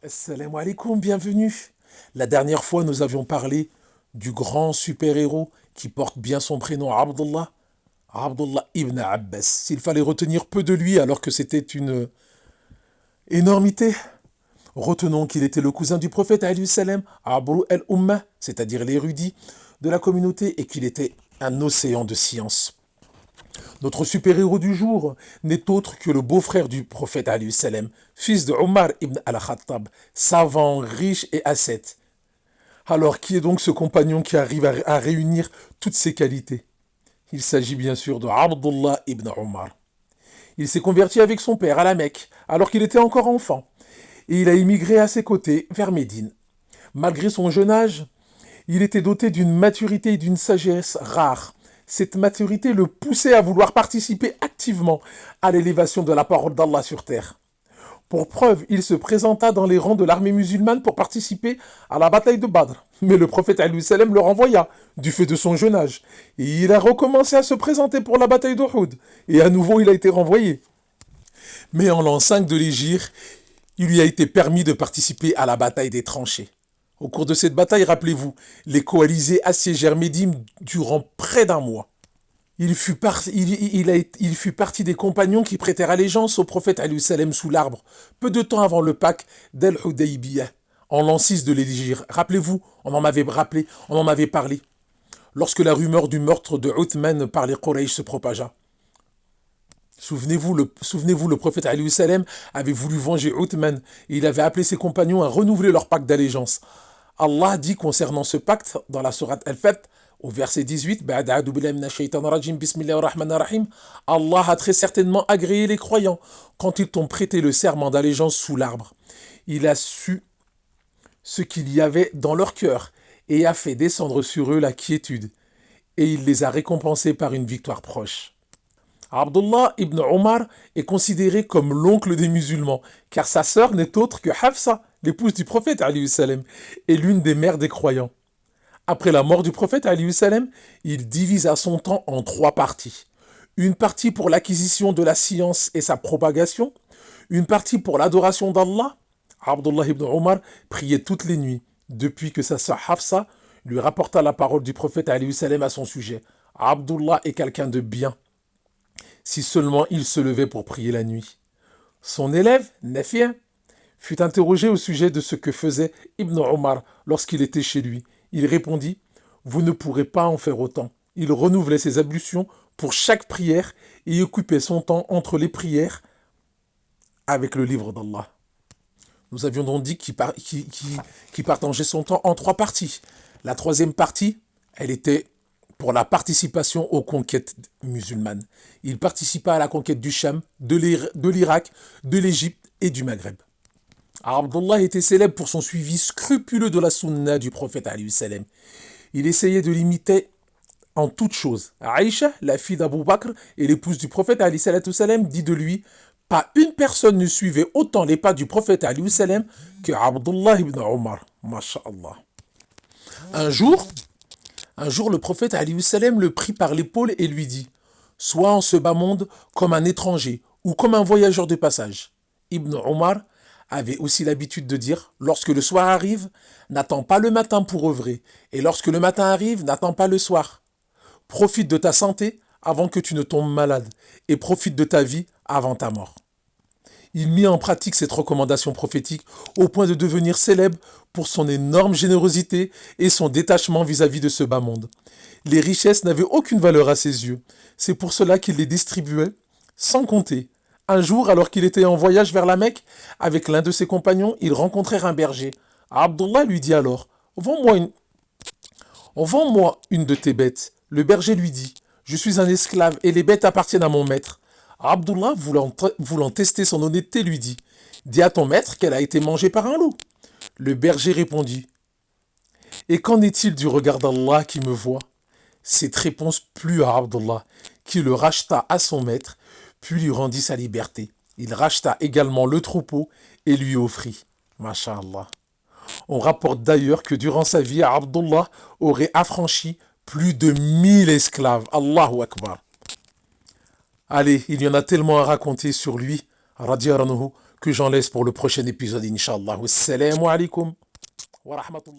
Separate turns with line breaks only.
Assalamu alaikum, bienvenue. La dernière fois, nous avions parlé du grand super-héros qui porte bien son prénom Abdullah, Abdullah ibn Abbas. S'il fallait retenir peu de lui alors que c'était une énormité, retenons qu'il était le cousin du prophète alayhi salam, Abu al-Ummah, c'est-à-dire l'érudit de la communauté, et qu'il était un océan de science. Notre super-héros du jour n'est autre que le beau-frère du prophète alayhi salam, fils de Omar ibn al-Khattab, savant, riche et ascète. Alors, qui est donc ce compagnon qui arrive à réunir toutes ces qualités? Il s'agit bien sûr de Abdullah ibn Omar. Il s'est converti avec son père à la Mecque, alors qu'il était encore enfant, et il a immigré à ses côtés vers Médine. Malgré son jeune âge, il était doté d'une maturité et d'une sagesse rares. Cette maturité le poussait à vouloir participer activement à l'élévation de la parole d'Allah sur terre. Pour preuve, il se présenta dans les rangs de l'armée musulmane pour participer à la bataille de Badr. Mais le prophète alayhi salam le renvoya, du fait de son jeune âge. Et il a recommencé à se présenter pour la bataille d'Uhud. Et à nouveau, il a été renvoyé. Mais en l'an 5 de l'Hégire, il lui a été permis de participer à la bataille des tranchées. Au cours de cette bataille, rappelez-vous, les coalisés assiégèrent Médine durant près d'un mois. Il fut partie des compagnons qui prêtèrent allégeance au prophète alayhi salam sous l'arbre, peu de temps avant le pacte d'El Hudaybiyah, en l'an 6 de l'Hégire. Rappelez-vous, on en avait parlé, lorsque la rumeur du meurtre de Uthman par les Quraysh se propagea. Souvenez-vous, le prophète alayhi salam avait voulu venger Uthman et il avait appelé ses compagnons à renouveler leur pacte d'allégeance. Allah dit concernant ce pacte dans la sourate Al-Fath, au verset 18, Allah a très certainement agréé les croyants quand ils t'ont prêté le serment d'allégeance sous l'arbre. Il a su ce qu'il y avait dans leur cœur et a fait descendre sur eux la quiétude. Et il les a récompensés par une victoire proche. Abdullah ibn Omar est considéré comme l'oncle des musulmans, car sa sœur n'est autre que Hafsa, l'épouse du prophète alayhi salam, et l'une des mères des croyants. Après la mort du prophète alayhi salam, il divisa son temps en 3 parties. Une partie pour l'acquisition de la science et sa propagation, une partie pour l'adoration d'Allah. Abdullah ibn Omar priait toutes les nuits, depuis que sa sœur Hafsa lui rapporta la parole du prophète alayhi salam à son sujet. Abdullah est quelqu'un de bien, si seulement il se levait pour prier la nuit. Son élève, Nafi', fut interrogé au sujet de ce que faisait Ibn Omar lorsqu'il était chez lui. Il répondit « Vous ne pourrez pas en faire autant ». Il renouvelait ses ablutions pour chaque prière et occupait son temps entre les prières avec le livre d'Allah. Nous avions donc dit qu'il partageait son temps en 3 parties. La 3e partie, elle était pour la participation aux conquêtes musulmanes. Il participa à la conquête du Cham, de l'Irak, de l'Égypte et du Maghreb. Abdullah était célèbre pour son suivi scrupuleux de la sunna du prophète alayhi salam. Il essayait de l'imiter en toutes choses. Aïcha, la fille d'Abu Bakr et l'épouse du prophète alayhi salam, dit de lui « Pas une personne ne suivait autant les pas du prophète alayhi salam que Abdullah ibn Omar. » Masha'Allah. Un jour, le prophète alayhi salam le prit par l'épaule et lui dit « Sois en ce bas monde comme un étranger ou comme un voyageur de passage. » Ibn Omar avait aussi l'habitude de dire « Lorsque le soir arrive, n'attends pas le matin pour œuvrer, et lorsque le matin arrive, n'attends pas le soir. Profite de ta santé avant que tu ne tombes malade, et profite de ta vie avant ta mort. » Il mit en pratique cette recommandation prophétique au point de devenir célèbre pour son énorme générosité et son détachement vis-à-vis de ce bas monde. Les richesses n'avaient aucune valeur à ses yeux. C'est pour cela qu'il les distribuait sans compter. Un jour, alors qu'il était en voyage vers la Mecque, avec l'un de ses compagnons, ils rencontrèrent un berger. Abdullah lui dit alors « Vends-moi une de tes bêtes. » Le berger lui dit « Je suis un esclave et les bêtes appartiennent à mon maître. » Abdullah, voulant tester son honnêteté, lui dit « Dis à ton maître qu'elle a été mangée par un loup. » Le berger répondit « Et qu'en est-il du regard d'Allah qui me voit ?» Cette réponse plut à Abdullah, qui le racheta à son maître, puis lui rendit sa liberté. Il racheta également le troupeau et lui offrit. Masha'Allah. On rapporte d'ailleurs que durant sa vie, Abdullah aurait affranchi plus de 1000 esclaves. Allahu Akbar. Allez, il y en a tellement à raconter sur lui, radiyallahu anhu, que j'en laisse pour le prochain épisode, Inch'Allah. Assalamu alaikum wa rahmatullah.